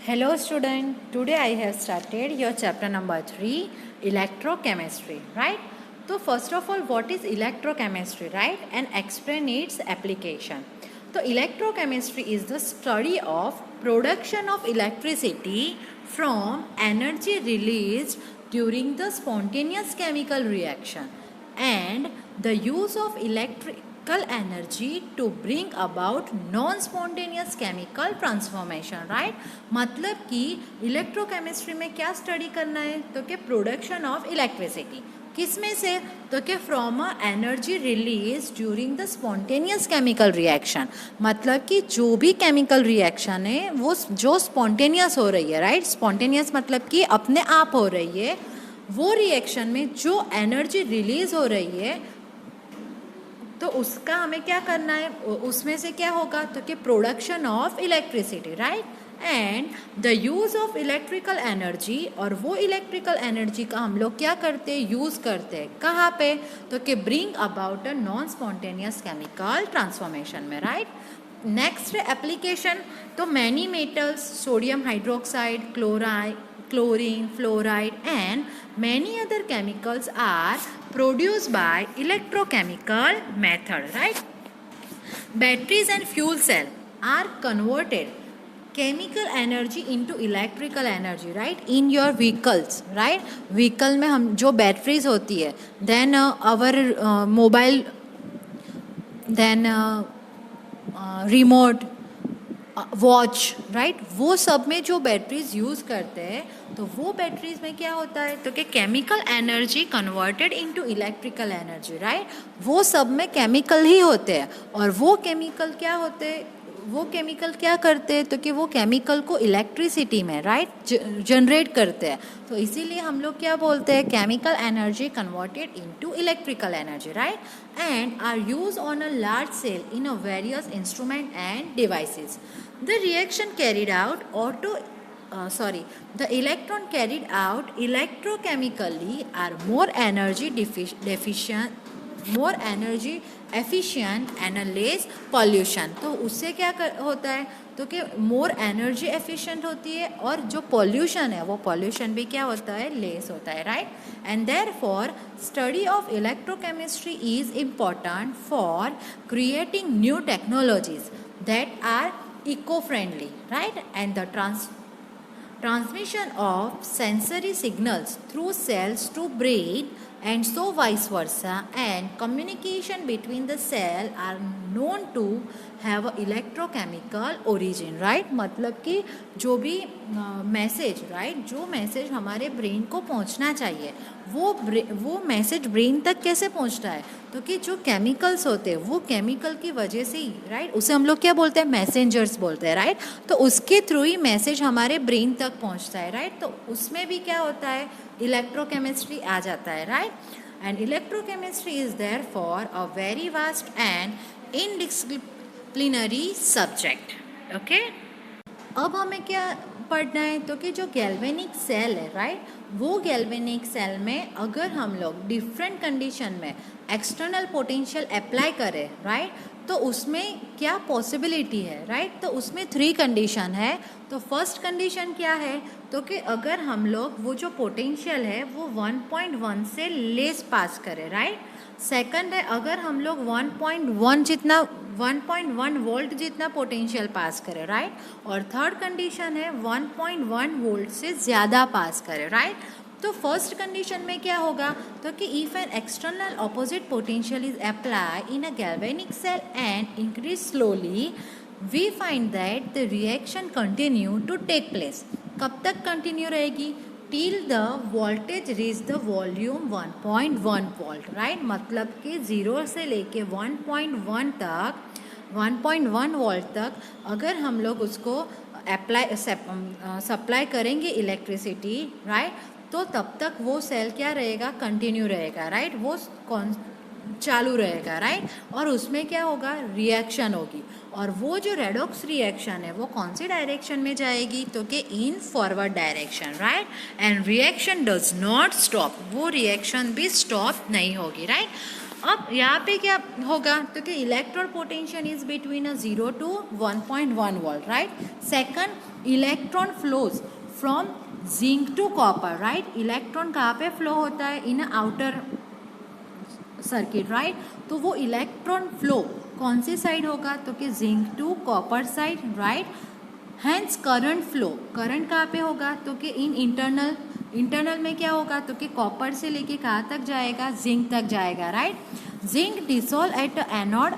Hello student, today I have started your chapter number 3, electrochemistry, right? So first of all, what is electrochemistry, right? And explain its application. So electrochemistry is the study of production of electricity from energy released during the spontaneous chemical reaction and the use of electrical energy to bring about non spontaneous chemical transformation, right. मतलब कि electrochemistry में क्या study करना है, तो कि production of electricity किस में से, तो कि from a energy release during the spontaneous chemical reaction. मतलब कि जो भी केमिकल रिएक्शन है वो जो स्पॉन्टेनियस हो रही है, राइट. स्पॉन्टेनियस मतलब कि अपने आप हो रही है, वो रिएक्शन में जो एनर्जी रिलीज हो रही है तो उसका हमें क्या करना है, उसमें से क्या होगा, तो कि production of electricity, right. And the use of electrical energy, और वो इलेक्ट्रिकल एनर्जी का हम लोग क्या करते हैं, यूज़ करते हैं कहाँ पे, तो कि bring about a non spontaneous chemical transformation में, राइट. नेक्स्ट एप्लीकेशन, तो many metals, sodium hydroxide, chlorine, fluoride and many other chemicals are produced by electrochemical method, right. Batteries and fuel cell are converted chemical energy into electrical energy, right, in your vehicles, right. Vehicle में हम जो batteries होती है, then our mobile, then remote, watch, right, वो सब में जो batteries use करते हैं, तो वो बैटरीज में क्या होता है, तो कि chemical energy converted into electrical energy, right. वो सब में केमिकल ही होते हैं, और वो केमिकल क्या होते हैं, वो केमिकल क्या करते हैं, तो कि वो केमिकल को इलेक्ट्रिसिटी में, राइट, जनरेट करते हैं. तो इसीलिए हम लोग क्या बोलते हैं, chemical energy converted into electrical energy, right. And are use on a large cell in a various instrument and devices. The reaction carried out the electron carried out electrochemically are more energy efficient and less pollution. तो उससे क्या होता है, तो कि more energy efficient होती है, और जो पॉल्यूशन है वो पॉल्यूशन भी क्या होता है, लेस होता है, right. And therefore study of electrochemistry is important for creating new technologies that are eco-friendly, right, and the transmission of sensory signals through cells to brain and so vice versa, and communication between the cell are known to have a electrochemical origin, right. मतलब कि जो भी message, right, जो message हमारे brain को पहुंचना चाहिए, वो मैसेज ब्रेन तक कैसे पहुंचता है, तो कि जो केमिकल्स होते हैं वो केमिकल की वजह से ही, राइट, उसे हम लोग क्या बोलते हैं, मैसेंजर्स बोलते हैं, राइट. तो उसके थ्रू ही मैसेज हमारे ब्रेन तक पहुंचता है, राइट. तो उसमें भी क्या होता है, इलेक्ट्रोकेमिस्ट्री आ जाता है, right. And electrochemistry is there for a very vast and interdisciplinary subject. Okay, अब हमें क्या पढ़ना है, तो कि जो गैल्वेनिक सेल है, राइट, वो गैल्वेनिक सेल में अगर हम लोग डिफरेंट कंडीशन में एक्सटर्नल पोटेंशियल अप्लाई करें, राइट, तो उसमें क्या पॉसिबिलिटी है, राइट. तो उसमें 3 कंडीशन है. तो फर्स्ट कंडीशन क्या है, तो कि अगर हम लोग वो जो पोटेंशियल है वो 1.1 से लेस पास करें, राइट. सेकंड है, अगर हम लोग 1.1 वोल्ट जितना पोटेंशियल पास करें, राइट. और थर्ड कंडीशन है 1.1 वोल्ट से ज़्यादा पास करें, राइट. तो फर्स्ट कंडीशन में क्या होगा, तो कि if an external opposite potential is apply in a galvanic cell and increase slowly, we find that the reaction continue to take place. कब तक कंटिन्यू रहेगी, till the voltage reach the volume 1.1 volt, right. मतलब कि 0 से लेके 1.1 तक, 1.1 volt तक अगर हम लोग उसको सप्लाई करेंगे इलेक्ट्रिसिटी, राइट, तो तब तक वो सेल क्या रहेगा, कंटिन्यू रहेगा, राइट. वो चालू रहेगा, राइट. और उसमें क्या होगा, रिएक्शन होगी, और वो जो रेडॉक्स रिएक्शन है वो कौन सी डायरेक्शन में जाएगी, तो कि in forward direction, right. And reaction does not stop, वो रिएक्शन भी स्टॉप नहीं होगी, राइट. अब यहाँ पे क्या होगा, तो कि electrode potential is between 0 to 1.1 volt, right. Second, electron flows from zinc to copper, right. Electron कहाँ पे फ्लो होता है? In outer circuit, right. तो वो इलेक्ट्रॉन फ्लो कौन सी साइड होगा? तो कि zinc to copper side, right. Hence current flow, current कहाँ पे होगा? तो कि इन इंटरनल में क्या होगा? तो कि कॉपर से लेके कहाँ तक जाएगा? जिंक तक जाएगा, right. Zinc dissolve at anode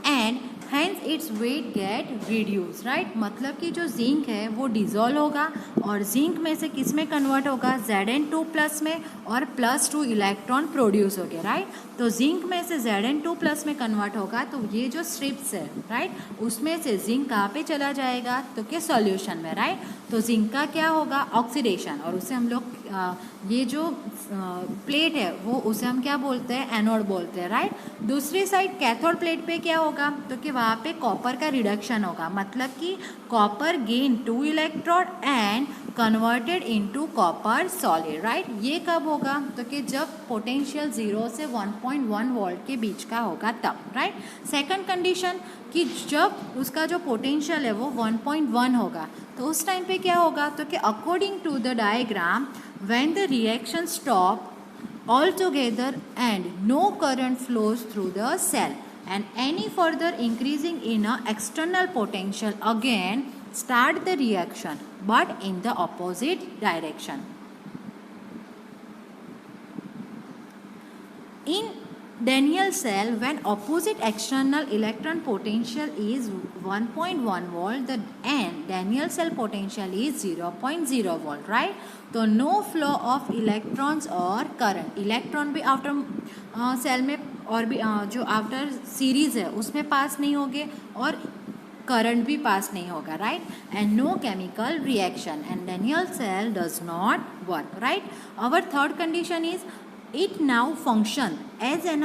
and hence its weight get reduce, right. मतलब कि जो जिंक है वो डिसॉल्व होगा और जिंक में से किस में कन्वर्ट होगा? Zn2+ में, और +2 इलेक्ट्रॉन प्रोड्यूस हो गया, राइट। तो जिंक में से Zn2+ में कन्वर्ट होगा तो ये जो स्ट्रिप्स है, राइट, उसमें से जिंक कहाँ पे चला जाएगा? तो कि सॉल्यूशन में, राइट। तो जिंक का क्या होगा? ऑक्सीडेशन, और उसे हम लोग ये जो प्लेट है वो उसे हम क्या बोलते हैं? एनोड बोलते हैं, राइट। दूसरी साइड कैथोड प्लेट पे क्या होगा? तो कि वहाँ पे कॉपर का रिडक्शन होगा, मतलब कि copper gain 2 electron and converted into copper solid, right. ये कब होगा? तो कि जब पोटेंशियल 0 से 1.1 वोल्ट के बीच का होगा तब, राइट। सेकंड कंडीशन कि जब उसका जो पोटेंशियल है वो 1.1 होगा तो उस टाइम पे क्या होगा? तो कि according to the diagram when the reaction stop altogether and no current flows through the cell and any further increasing in a external potential again start the reaction but in the opposite direction. In Daniell cell, when opposite external electron potential is 1.1 volt, the Daniell cell potential is 0.0 volt, right? तो no flow of electrons और current, electron भी after sale में और भी जो after series है उसमें पास नहीं होंगे और करंट भी पास नहीं होगा, right. And no chemical reaction and Daniell cell does not work, right. Our third condition is it now function as an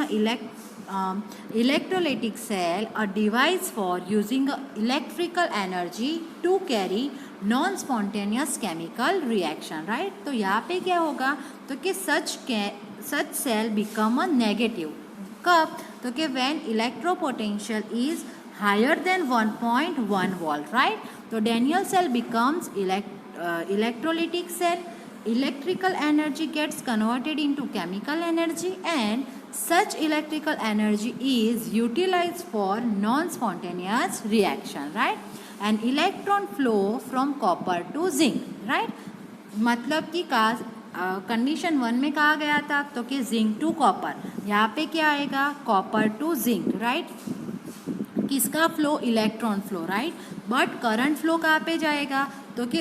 electrolytic cell, a device for using electrical energy to carry non-spontaneous chemical reaction, right. तो यहाँ पे क्या होगा? तो कि such cell become a negative कब? तो कि when electropotential is higher than 1.1 volt, right. तो Daniell cell becomes electrolytic cell. Electrical energy gets converted into chemical energy and such electrical energy is utilized for non-spontaneous reaction, right. And electron flow from copper to zinc, right. मतलब कि condition 1 में कहा गया था तो कि zinc to copper, यहाँ पे क्या आएगा? Copper to zinc, right. किसका flow? Electron flow, right. But current flow कहाँ पे जाएगा? तो कि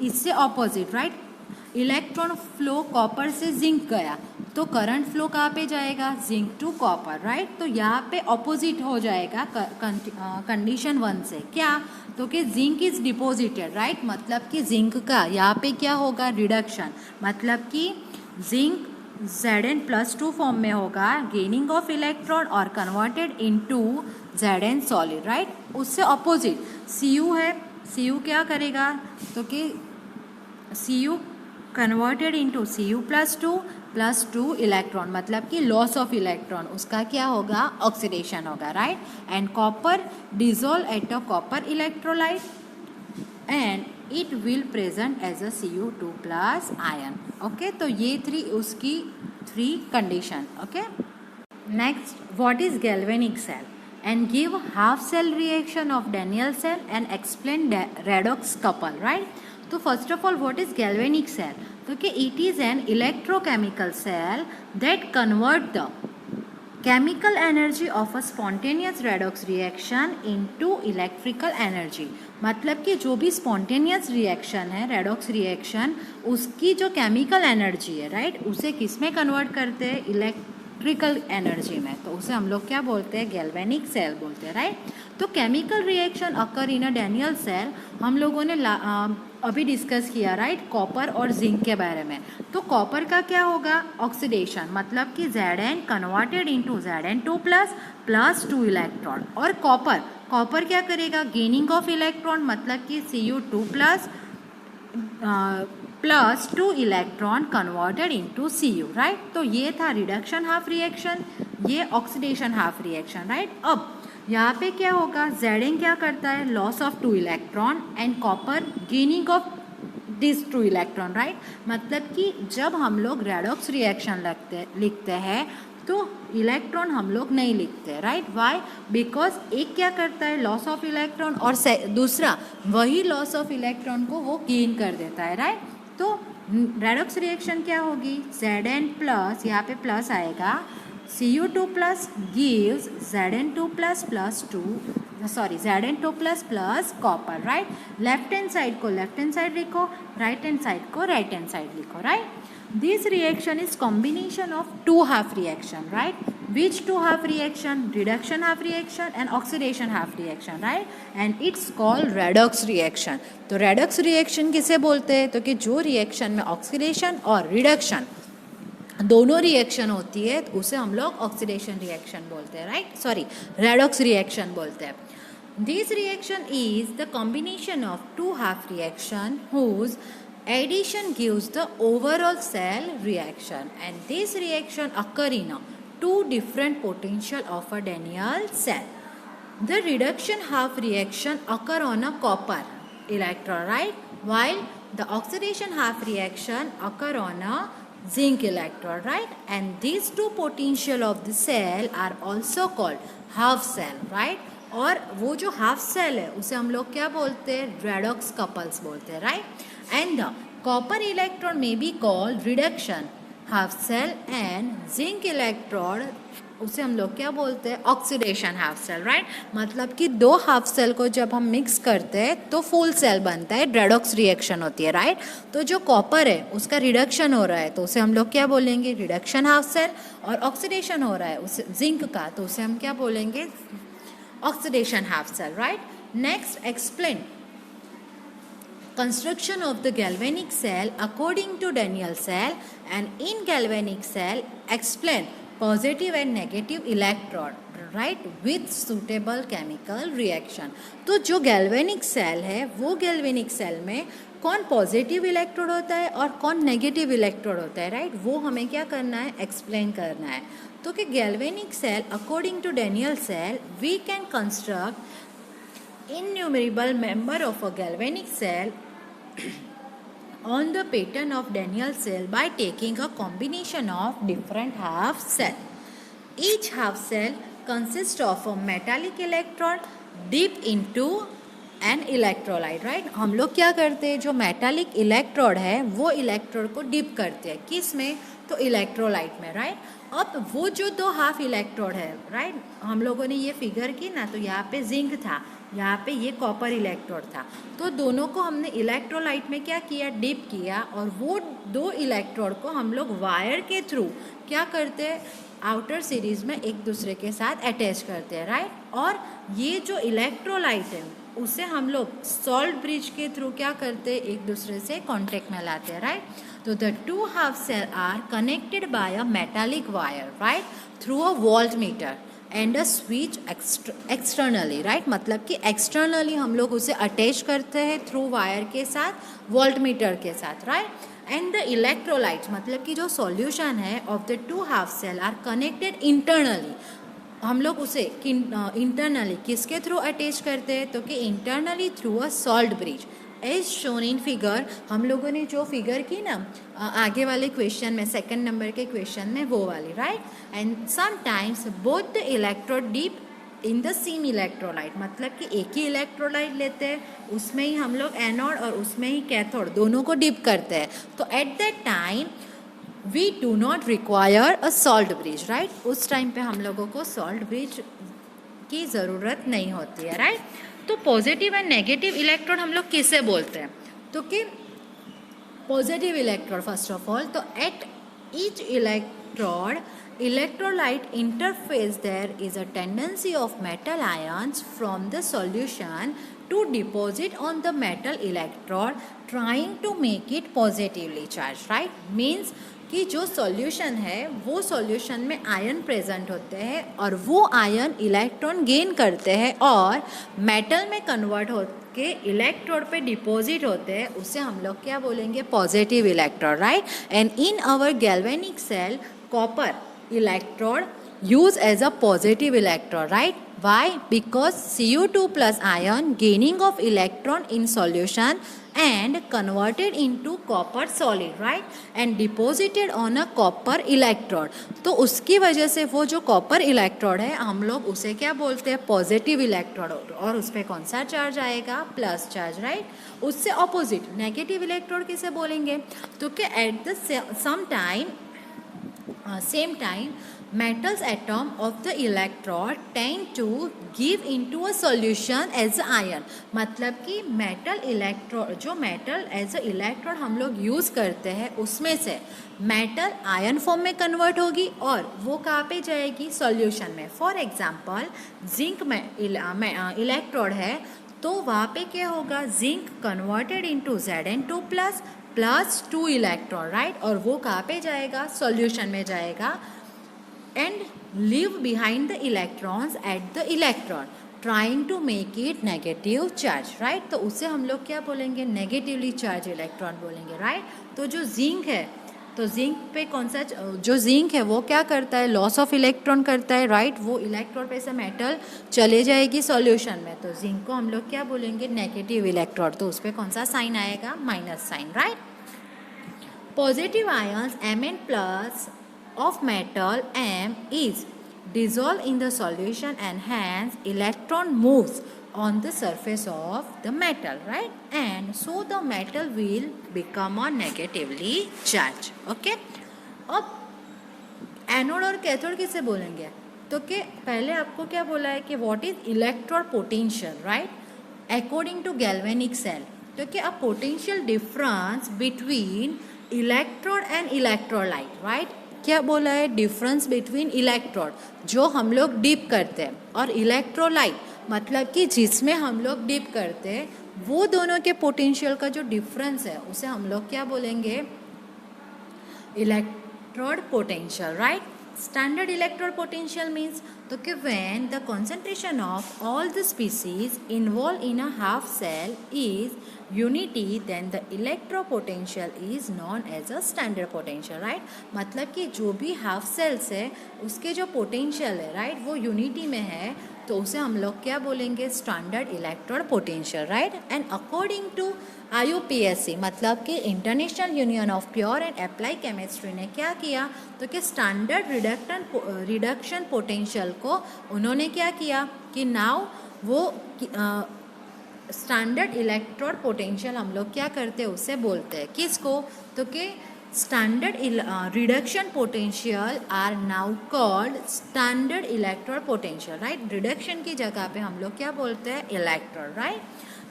इससे opposite, right. Electron flow copper से जिंक गया तो करंट फ्लो कहाँ पे जाएगा? Zinc to copper, right. तो यहाँ पे ऑपोजिट हो जाएगा कंडीशन 1 से। क्या? तो कि जिंक इज डिपोजिटेड, राइट। मतलब कि जिंक का यहाँ पे क्या होगा? रिडक्शन, मतलब कि जिंक Zn+2 फॉर्म में होगा, गेनिंग ऑफ इलेक्ट्रॉन और converted into Zn solid, right. उससे ऑपोजिट Cu है, Cu क्या करेगा? तो कि Cu converted into Cu+2 electron, मतलब कि लॉस ऑफ इलेक्ट्रॉन, उसका क्या होगा? ऑक्सीडेशन होगा, right. And copper dissolve at a copper electrolyte and it will present as a Cu2+ ion, okay. तो ये उसकी 3 condition, okay. Next, what is galvanic cell and give half cell reaction of Daniell cell and explain redox couple, right. तो first of all what is galvanic cell? तो कि it is an electrochemical cell that convert the chemical energy of a spontaneous redox reaction into electrical energy. मतलब कि जो भी spontaneous reaction है, redox reaction, उसकी जो chemical energy है, right, उसे किस में convert करते हैं? इलेक्ट्रिकल एनर्जी में। तो उसे हम लोग क्या बोलते हैं? गैल्वेनिक सेल बोलते हैं, राइट। तो केमिकल रिएक्शन अकर इन अ Daniell सेल हम लोगों ने अभी डिस्कस किया, राइट, कॉपर और जिंक के बारे में। तो कॉपर का क्या होगा? ऑक्सीडेशन, मतलब कि Zn converted into Zn2+ +2 electron. और कॉपर क्या करेगा? गेनिंग ऑफ इलेक्ट्रॉन, मतलब कि Cu2+ +2 electron converted into Cu, right. तो ये था रिडक्शन हाफ रिएक्शन, ये ऑक्सीडेशन हाफ रिएक्शन, राइट। अब यहाँ पे क्या होगा, Zn क्या करता है, loss of 2 electron and copper gaining of this 2 electron, right. मतलब कि जब हम लोग रेडॉक्स रिएक्शन लिखते हैं तो इलेक्ट्रॉन हम लोग नहीं लिखते, राइट। वाई, बिकॉज एक क्या करता है, लॉस ऑफ इलेक्ट्रॉन, और दूसरा वही लॉस ऑफ इलेक्ट्रॉन को वो गेन कर देता है, राइट। तो रेडॉक्स रिएक्शन क्या होगी, Zn प्लस, यहाँ पे प्लस आएगा, Cu2 plus gives Zn2 plus plus 2, sorry Zn2 plus plus copper, right. Left hand side को लेफ्ट हैंड साइड लिखो, राइट हैंड साइड को राइट हैंड साइड लिखो, right. This reaction is combination of two half reaction, right? Which two half reaction? Reduction half reaction and oxidation half reaction, right? And it's called redox reaction. तो redox reaction किसे बोलते हैं, तो कि जो reaction में oxidation और reduction दोनों रिएक्शन होती है तो उसे हम लोग ऑक्सीडेशन रिएक्शन बोलते हैं, राइट, सॉरी रेडॉक्स रिएक्शन बोलते हैं। This reaction is the combination of two half reaction whose addition gives the overall cell reaction, and this reaction occur in two different potential of a Daniell cell. The reduction half reaction occur on a copper electrode, right, while the oxidation half reaction occur on a zinc electrode, right, and these two potential of the cell are also called half cell, right। और वो जो half cell है उसे हम लोग क्या बोलते हैं, रेडॉक्स कपल्स बोलते हैं, right. And the copper electrode may be called reduction half cell and zinc electrode उसे हम लोग क्या बोलते हैं, ऑक्सीडेशन हाफ सेल, राइट। मतलब कि दो हाफ सेल को जब हम मिक्स करते हैं तो फुल सेल बनता है, रेडॉक्स रिएक्शन होती है, राइट। तो जो कॉपर है उसका रिडक्शन हो रहा है तो उसे हम लोग क्या बोलेंगे, रिडक्शन हाफ सेल, और ऑक्सीडेशन हो रहा है उसे जिंक का तो उसे हम क्या बोलेंगे, oxidation half cell, right। Next, explain construction of the galvanic cell according to Daniell cell, and in galvanic cell explain positive and negative electrode, right, with suitable chemical reaction। तो जो galvanic cell है वो galvanic cell में कौन positive electrode होता है और कौन नेगेटिव इलेक्ट्रोड होता है, राइट, वो हमें क्या करना है, एक्सप्लेन करना है। तो कि galvanic cell according to Daniell cell we can construct innumerable member of a galvanic cell on the pattern of Daniell cell by taking a combination of different half cell. Each half cell consists of a metallic electrode dipped into an electrolyte, right. हम लोग क्या करते हैं, जो metallic electrode है वो electrode को dip करते हैं, किस में, तो इलेक्ट्रोलाइट में, राइट। अब वो जो दो हाफ इलेक्ट्रोड है, राइट, हम लोगों ने ये फिगर की ना, तो यहाँ पे जिंक था, यहाँ पे ये कॉपर इलेक्ट्रोड था, तो दोनों को हमने इलेक्ट्रोलाइट में क्या किया, डिप किया, और वो दो इलेक्ट्रोड को हम लोग वायर के थ्रू क्या करते हैं, आउटर सीरीज में एक दूसरे के साथ अटैच करते हैं, राइट। और ये जो इलेक्ट्रोलाइट है उसे हम लोग सॉल्ट ब्रिज के थ्रू क्या करते हैं, एक दूसरे से कांटेक्ट में लाते हैं, राइट। तो the two half cell are connected by a metallic wire, right, through a volt meter and a switch externally, right. मतलब कि एक्सटर्नली हम लोग उसे अटैच करते हैं थ्रू वायर के साथ, वोल्ट मीटर के साथ, राइट। एंड द इलेक्ट्रोलाइट्स मतलब कि जो सॉल्यूशन है of the two half cell are connected internally, हम लोग उसे इंटरनली किसके थ्रू अटैच करते हैं, तो कि internally through a salt bridge as shown in figure. हम लोगों ने जो फिगर की ना आगे वाले क्वेश्चन में, सेकंड नंबर के क्वेश्चन में, वो वाली, right. And sometimes both the electrode deep in the same electrolyte, मतलब कि एक ही इलेक्ट्रोलाइट लेते हैं, उसमें ही हम लोग एनोड और उसमें ही कैथोड दोनों को डिप करते हैं। तो at that time we do not require a salt bridge, right. उस टाइम पे हम लोगों को सॉल्ट ब्रिज की ज़रूरत नहीं होती है, राइट। तो पॉजिटिव एंड नेगेटिव इलेक्ट्रोड हम लोग किसे बोलते हैं, तो कि positive electrode first of all, तो at each electrode electrolyte interface there is a tendency of metal ions from the solution to deposit on the metal electrode trying to make it positively charged, right। means कि जो solution है वो solution में ion present होते हैं और वो ion electron gain करते हैं और मेटल में कन्वर्ट होके इलेक्ट्रोड पे डिपॉजिट होते हैं, उसे हम लोग क्या बोलेंगे, positive electrode, right. And in our galvanic cell copper electrode used as a positive electrode, right, Why? Because Cu2 plus ion gaining of electron in solution and converted into copper solid, right? And deposited on a copper electrode. तो उसकी वजह से वो जो copper electrode है हम लोग उसे क्या बोलते हैं? Positive electrode. और उस पर कौन सा चार्ज आएगा? Plus charge, right? उससे ऑपोजिट नेगेटिव इलेक्ट्रोड किसे बोलेंगे? तो कि at the same time metals atom of the electrode tend to give into a solution as a ion. मतलब कि मेटल इलेक्ट्रोड, जो मेटल एज अ इलेक्ट्रोड हम लोग यूज़ करते हैं उसमें से मेटल आयन फॉर्म में कन्वर्ट होगी और वो कहाँ पे जाएगी? सॉल्यूशन में. फॉर एग्जांपल जिंक में इलेक्ट्रोड है तो वहाँ पे क्या होगा? Zinc converted into Zn2 plus 2 electron, right? और वो कहाँ पे जाएगा? सॉल्यूशन में जाएगा and leave behind the electrons at the electron trying to make it negative charge, right? तो उसे हम लोग क्या बोलेंगे? नेगेटिवली चार्ज इलेक्ट्रॉन बोलेंगे, राइट? तो जो जिंक है तो जिंक पे कौन सा, जो जिंक है वो क्या करता है? लॉस ऑफ इलेक्ट्रॉन करता है, राइट? वो इलेक्ट्रॉन पे से मेटल चले जाएगी सॉल्यूशन में, तो जिंक को हम लोग क्या बोलेंगे? Negative electron. तो उस पर कौन सा साइन आएगा? Minus sign, right? Positive ions Mn+ of metal M is dissolved in the solution and hence electron moves on the surface of the metal, right? And so the metal will become a negatively charged. Okay? अब anode और cathode किसे बोलेंगे? तो कि पहले आपको क्या बोला है कि what is electrode potential, right? According to galvanic cell. तो कि a potential difference between electrode and electrolyte, right? क्या बोला है? डिफरेंस बिटवीन इलेक्ट्रोड जो हम लोग डिप करते हैं और इलेक्ट्रोलाइट मतलब कि जिसमें हम लोग डिप करते हैं, वो दोनों के पोटेंशियल का जो डिफरेंस है उसे हम लोग क्या बोलेंगे? Electrode potential, right? Standard electrode potential means तो कि when the concentration of all the species involve in a half cell is unity, then the electropotential is known as a standard potential, right? मतलब कि जो भी half sales है उसके जो potential है, राइट, वो यूनिटी में है, तो उसे हम लोग क्या बोलेंगे? Standard electrode potential, right? And according to IUPAC मतलब कि international union of pure and apply chemistry ने क्या किया? तो कि स्टैंडर्ड रिडक्शन पोटेंशियल को उन्होंने क्या किया कि नाउ वो स्टैंडर्ड इलेक्ट्रोड पोटेंशियल हम लोग क्या करते हैं? उसे बोलते हैं किसको? तो कि standard reduction potential are now called standard electrode potential, right? Reduction की जगह पे हम लोग क्या बोलते हैं? Electrode, right?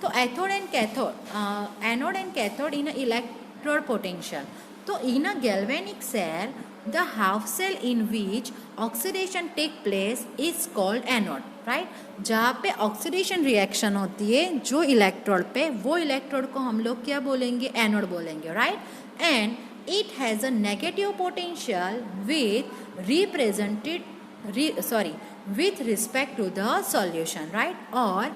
तो anode and cathode, anode and cathode in electrode potential. तो in a galvanic cell the half cell in which oxidation take place is called anode, right? जहाँ पे ऑक्सीडेशन रिएक्शन होती है जो इलेक्ट्रोड पे, वो इलेक्ट्रोड को हम लोग क्या बोलेंगे? एनोड बोलेंगे, right? And it has a negative potential with respect to the solution, right? और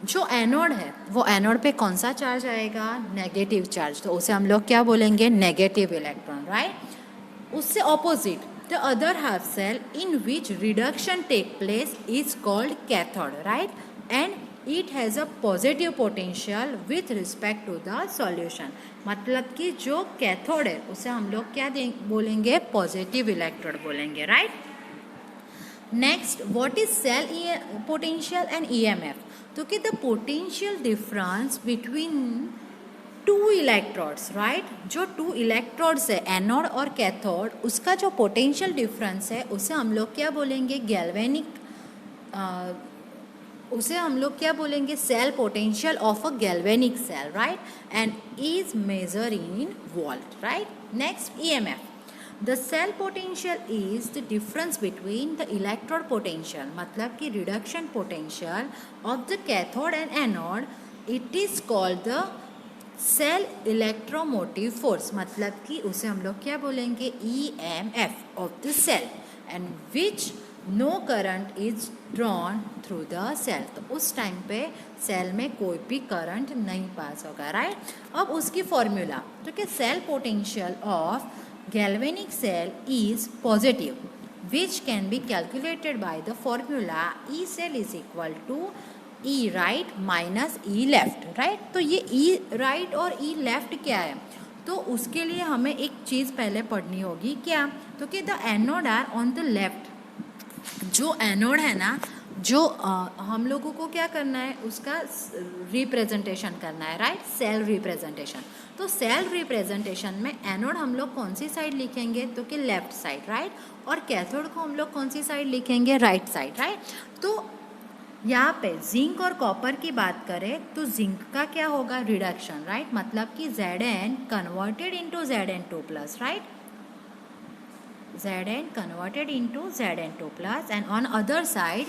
जो एनोड है वो एनोड पे कौन सा चार्ज आएगा? Negative charge. तो उसे हम लोग क्या बोलेंगे? Negative electron, right? उससे opposite the other half cell in which reduction take place is called cathode, right? And it has a positive potential with respect to the solution. मतलब कि जो कैथोड है उसे हम लोग क्या बोलेंगे? पॉजिटिव इलेक्ट्रोड बोलेंगे, right? Next, what is cell potential and EMF? तो कि the potential difference between two electrodes, right? जो टू इलेक्ट्रोड्स है एनोड और कैथोड, उसका जो पोटेंशियल डिफरेंस है उसे हम लोग क्या बोलेंगे? गैल्वेनिक, उसे हम लोग क्या बोलेंगे? Cell potential of a galvanic cell, right? And is measure in volt, right? Next, EMF. The cell potential is the difference between the electrode potential, मतलब कि reduction potential of the cathode and anode. It is called the cell electromotive force, मतलब कि उसे हम लोग क्या बोलेंगे? EMF of the cell, and which no current is drawn through the cell. तो उस टाइम पे सेल में कोई भी करंट नहीं पास होगा, राइट? अब उसकी फॉर्मूला, तो कि cell potential of galvanic cell is positive which can be calculated by the formula E cell is equal to E right minus E left, right. तो ये ई राइट और ई लेफ्ट क्या है, तो उसके लिए हमें एक चीज़ पहले पढ़नी होगी, क्या, तो कि the anode are on the left. जो एनोड है ना, जो हम लोगों को क्या करना है, उसका रिप्रेजेंटेशन करना है, राइट, सेल रिप्रेजेंटेशन। तो सेल रिप्रेजेंटेशन में एनोड हम लोग कौन सी साइड लिखेंगे, तो कि लेफ्ट साइड, राइट, और कैथोड को हम लोग कौन सी साइड लिखेंगे, राइट साइड, राइट। तो यहाँ पे जिंक और कॉपर की बात करें तो जिंक का क्या होगा, रिडक्शन, राइट, मतलब कि Zn converted into Zn2 plus, right, Zn converted into Zn2 plus, and on other side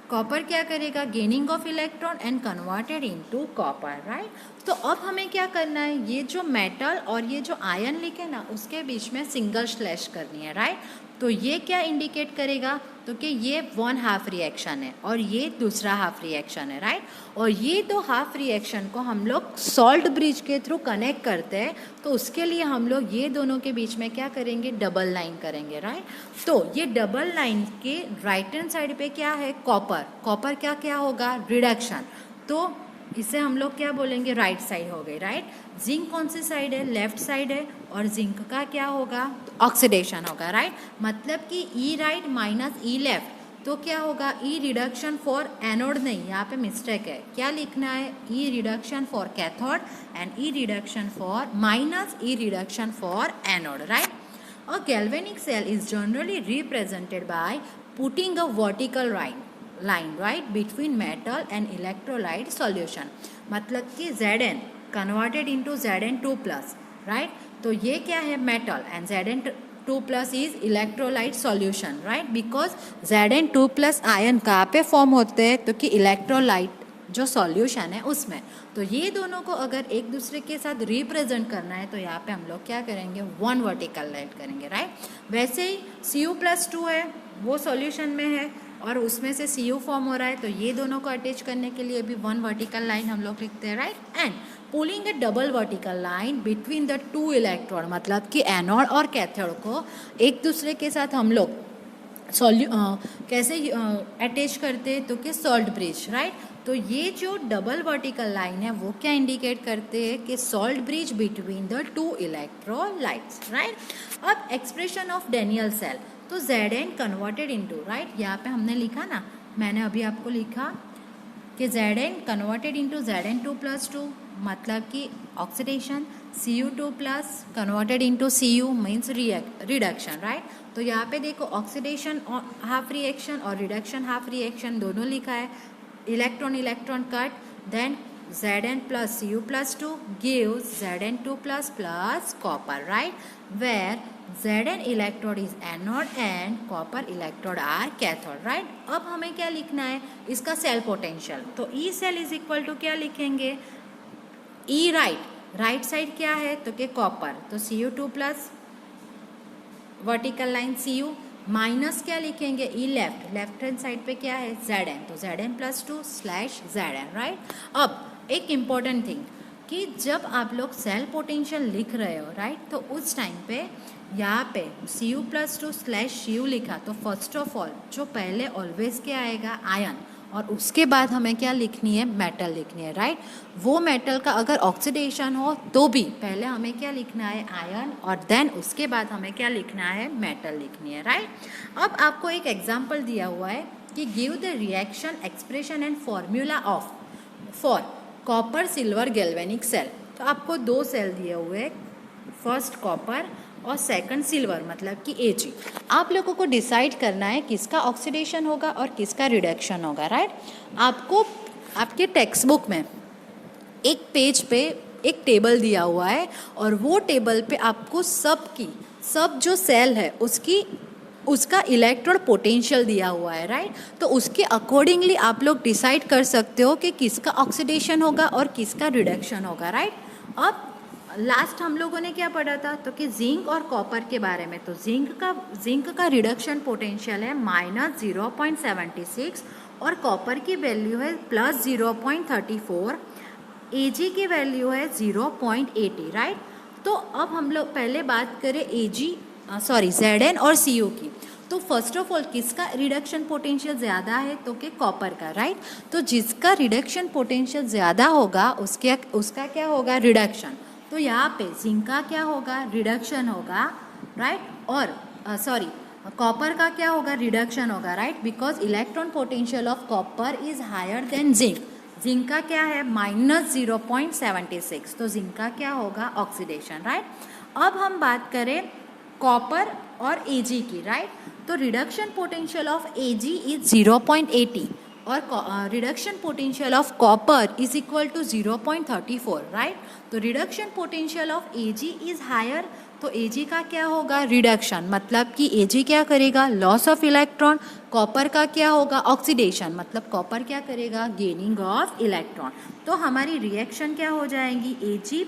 copper क्या करेगा, gaining of electron and converted into copper, right. तो अब हमें क्या करना है, ये जो मेटल और ये जो आयन लिखे ना, उसके बीच में सिंगल स्लैश करनी है, राइट। तो ये क्या इंडिकेट करेगा, तो कि ये 1/2 रिएक्शन है और ये दूसरा हाफ रिएक्शन है, राइट। और ये दो हाफ रिएक्शन को हम लोग सॉल्ट ब्रिज के थ्रू कनेक्ट करते हैं, तो उसके लिए हम लोग ये दोनों के बीच में क्या करेंगे, डबल लाइन करेंगे, राइट। तो ये डबल लाइन के राइट हैंड साइड पे क्या है, कॉपर क्या क्या होगा, रिडक्शन। तो इसे हम लोग क्या बोलेंगे, राइट साइड हो गई, राइट। जिंक कौन सी साइड है, लेफ्ट साइड है, और जिंक का क्या होगा, तो ऑक्सीडेशन होगा, राइट। मतलब कि ई राइट माइनस ई लेफ्ट, तो क्या होगा, ई रिडक्शन फॉर एनोड, नहीं, यहाँ पे मिस्टेक है, क्या लिखना है, E reduction for cathode and E reduction for minus E reduction for anode, right. A galvanic cell is generally represented by putting a vertical line, right, between metal and electrolyte solution, मतलब कि Zn converted into Zn2 plus, right। तो ये क्या है, metal, and Zn2 plus is electrolyte solution, right, because Zn2 plus ion कहाँ पे form होते हैं, तो कि इलेक्ट्रोलाइट जो सॉल्यूशन है उसमें। तो ये दोनों को अगर एक दूसरे के साथ रिप्रेजेंट करना है, तो यहाँ पे हम लोग क्या करेंगे, 1 वर्टिकल लाइन करेंगे, राइट। वैसे ही Cu+2 है, वो सॉल्यूशन में है और उसमें से Cu फॉर्म हो रहा है, तो ये दोनों को अटैच करने के लिए भी 1 वर्टिकल लाइन हम लोग लिखते हैं, right. And pulling A double vertical line between the 2 electron, मतलब कि एनोड और कैथोड को एक दूसरे के साथ हम लोग कैसे अटैच करते हैं, तो कि सॉल्ट ब्रिज, राइट। तो ये जो डबल वर्टिकल लाइन है वो क्या इंडिकेट करते हैं, कि salt bridge between the 2 electrolytes, right. अब एक्सप्रेशन ऑफ डेनियल सेल, तो Zn कन्वर्टेड इनटू, राइट, यहाँ पे हमने लिखा ना, मैंने अभी आपको लिखा कि Zn converted into Zn2 plus 2, मतलब कि oxidation, Cu2 plus converted into Cu means reduction, right. तो यहाँ पे देखो ऑक्सीडेशन हाफ रिएक्शन और रिडक्शन हाफ रिएक्शन दोनों लिखा है, electron cut, then Zn plus Cu plus 2 gives Zn2 plus copper, right, where Zn electrode is anode and copper electrode are cathode, right। अब हमें क्या लिखना है, इसका सेल पोटेंशियल, तो E cell is equal to क्या लिखेंगे, E राइट साइड क्या है, तो कि कॉपर, तो Cu2 plus vertical line Cu minus क्या लिखेंगे, ई लेफ्ट हैंड साइड पे क्या है, Zn, तो Zn plus 2 slash Zn, right. अब एक इम्पॉर्टेंट थिंग कि जब आप लोग सेल पोटेंशियल लिख रहे हो, राइट, तो उस टाइम पे यहाँ पे Cu प्लस 2 स्लैश Cu लिखा, तो फर्स्ट ऑफ ऑल जो पहले ऑलवेज क्या आएगा, आयन, और उसके बाद हमें क्या लिखनी है, मेटल लिखनी है, राइट। वो मेटल का अगर ऑक्सीडेशन हो तो भी पहले हमें क्या लिखना है, आयन, और देन उसके बाद हमें क्या लिखना है, मेटल लिखनी है, राइट। अब आपको एक एग्जांपल दिया हुआ है कि give the reaction expression and formula of for copper silver galvanic cell. तो आपको 2 सेल दिए हुए हैं, फर्स्ट कॉपर और सेकंड सिल्वर, मतलब कि Ag। आप लोगों को डिसाइड करना है किसका ऑक्सीडेशन होगा और किसका रिडक्शन होगा, राइट। आपको आपके टेक्स्ट बुक में एक पेज पे एक टेबल दिया हुआ है और वो टेबल पे आपको सब जो सेल है उसका इलेक्ट्रोड पोटेंशियल दिया हुआ है, राइट। तो उसके अकॉर्डिंगली आप लोग डिसाइड कर सकते हो कि किसका ऑक्सीडेशन होगा और किसका रिडक्शन होगा, राइट। अब लास्ट हम लोगों ने क्या पढ़ा था, तो कि जिंक और कॉपर के बारे में। तो जिंक का रिडक्शन पोटेंशियल है -0.76 और कॉपर की वैल्यू है +0.34, Ag की वैल्यू है 0.80, राइट। तो अब हम लोग पहले बात करें Ag सॉरी Zn और Cu की। तो फर्स्ट ऑफ ऑल किसका रिडक्शन पोटेंशियल ज़्यादा है, तो कि कॉपर का, राइट। तो जिसका रिडक्शन पोटेंशियल ज़्यादा होगा उसका क्या होगा, रिडक्शन। तो यहाँ पे जिंक का क्या होगा, रिडक्शन होगा, राइट। और सॉरी कॉपर का क्या होगा, रिडक्शन होगा, right, because electron potential of copper is higher than zinc. Zinc का क्या है, -0.76, तो जिंक का क्या होगा, ऑक्सीडेशन, राइट। अब हम बात करें कॉपर और Ag की, राइट। तो reduction potential of Ag is 0.80 और reduction potential of copper is equal to 0.34, right. तो reduction potential of Ag is higher, तो Ag का क्या होगा, रिडक्शन, मतलब कि Ag क्या करेगा, लॉस ऑफ इलेक्ट्रॉन। कॉपर का क्या होगा, ऑक्सीडेशन, मतलब कॉपर क्या करेगा, गेनिंग ऑफ इलेक्ट्रॉन। तो हमारी रिएक्शन क्या हो जाएंगी, Ag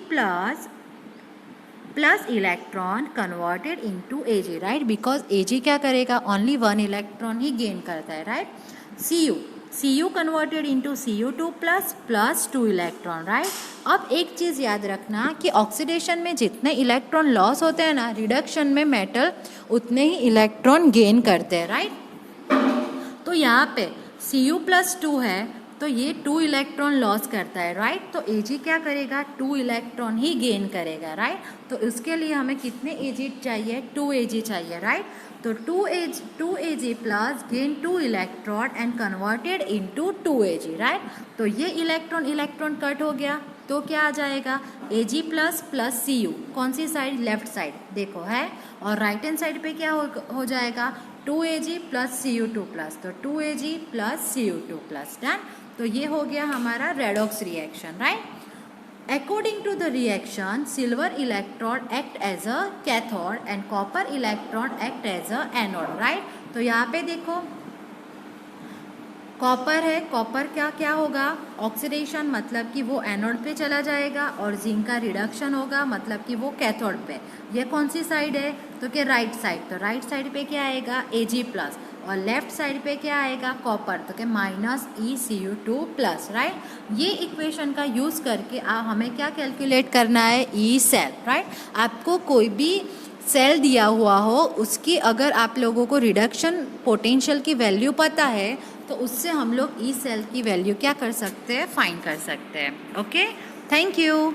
plus electron converted into Ag, right, because Ag क्या करेगा, ओनली 1 इलेक्ट्रॉन ही गेन करता है, right. Cu converted into Cu2 plus 2 electron, right. अब एक चीज़ याद रखना कि ऑक्सीडेशन में जितने इलेक्ट्रॉन लॉस होते हैं ना, रिडक्शन में मेटल उतने ही इलेक्ट्रॉन गेन करते हैं, राइट। तो यहाँ पे Cu प्लस 2 है तो ये 2 इलेक्ट्रॉन लॉस करता है, राइट। तो Ag क्या करेगा, 2 इलेक्ट्रॉन ही गेन करेगा, राइट। तो इसके लिए हमें कितने Ag चाहिए, 2 Ag चाहिए, राइट। तो 2 Ag plus gain 2 electron and converted into 2 Ag, right. तो ये इलेक्ट्रॉन कट हो गया, तो क्या आ जाएगा, Ag प्लस Cu, कौन सी साइड, लेफ्ट साइड देखो है, और राइट हैंड साइड पे क्या हो जाएगा, 2 Ag प्लस Cu2 प्लस, तो 2 Ag plus Cu2 plus, done. तो ये हो गया हमारा redox reaction, right. According to the reaction silver electrode act as a cathode and copper electrode act as a anode, right. तो यहाँ पे देखो कॉपर है, कॉपर का क्या होगा, ऑक्सीडेशन, मतलब कि वो एनोड पे चला जाएगा, और जिंक का रिडक्शन होगा, मतलब कि वो कैथोड पे। ये कौन सी साइड है, तो कि राइट साइड। तो राइट साइड पे क्या आएगा, Ag प्लस, और लेफ्ट साइड पे क्या आएगा, कॉपर, तो कि -ECU2 प्लस, राइट। ये इक्वेशन का यूज़ करके हमें क्या कैलकुलेट करना है, ई सेल, राइट। आपको कोई भी सेल दिया हुआ हो उसकी अगर आप लोगों को रिडक्शन पोटेंशियल की वैल्यू पता है तो उससे हम लोग ई सेल की वैल्यू क्या कर सकते हैं, फाइंड कर सकते हैं। Okay, thank you.